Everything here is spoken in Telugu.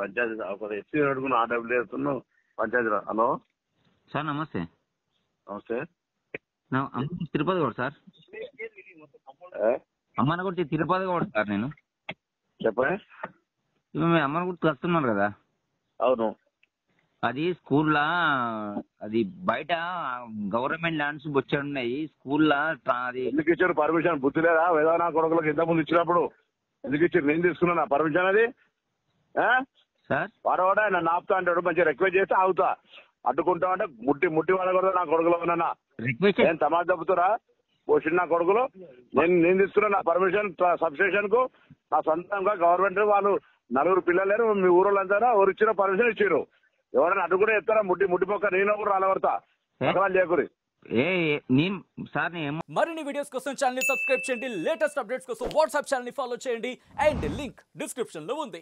పంచాయతీ ఒక ఎస్సీ అడుగును ఆర్డబ్ల్యూ చేస్తున్నావు పంచాయతీ. హలో సార్ నమస్తే. నమస్తే. తిరుపతి కూడా సార్, అమ్మనగుర్తి తిరుపతి కూడా సార్. నేను చెప్పండి. ఇప్పుడు మీరు అమ్మనగుర్తికి వస్తున్నారు కదా? అవును. అది స్కూల్లా, అది బయట గవర్నమెంట్ ల్యాండ్స్ బొచ్చాడు ఉన్నాయి స్కూల్లా. అది ఎందుకు ఇచ్చారు పర్మిషన్? బుద్ధి లేదా? వేదనా కొడుకులకు ఇంతకుముందు ఇచ్చినప్పుడు ఎందుకు ఇచ్చారు? నేను తీసుకున్నా పర్మిషన్ అది. సార్ వాడవాడ నన్ను ఆపుతా అంటాడు, మంచిగా రిక్వెస్ట్ చేస్తే ఆగుతా. అడ్డుకుంటా అంటే ముట్టి వాళ్ళ కూడా నా కొడుకులో ఉన్నా ఏం తమాషా తప్పుతురా పోషిండి నా కొడుకులు. నేను తీసుకున్నా నా పర్మిషన్ సబ్స్టేషన్ కు నా సొంతంగా గవర్నమెంట్ వాళ్ళు 4 పిల్లలు లేరు. మీ ఊరోళ్ళంతా ఎవరు ఇచ్చిన పర్మిషన్ ఇచ్చారు. ఎవరైనా అడ్డు కూడా చెప్తారా? ముట్టి మొక్క నేను కూడా రాలబడతా చేయకూరి. మరిన్ని వీడియోస్ కోసం ఛానల్ ని సబ్స్క్రైబ్ చేయండి. లేటెస్ట్ అప్డేట్స్ కోసం వాట్సాప్ ఛానల్ ని ఫాలో చేయండి. అండ్ లింక్ డిస్క్రిప్షన్ లో ఉంది.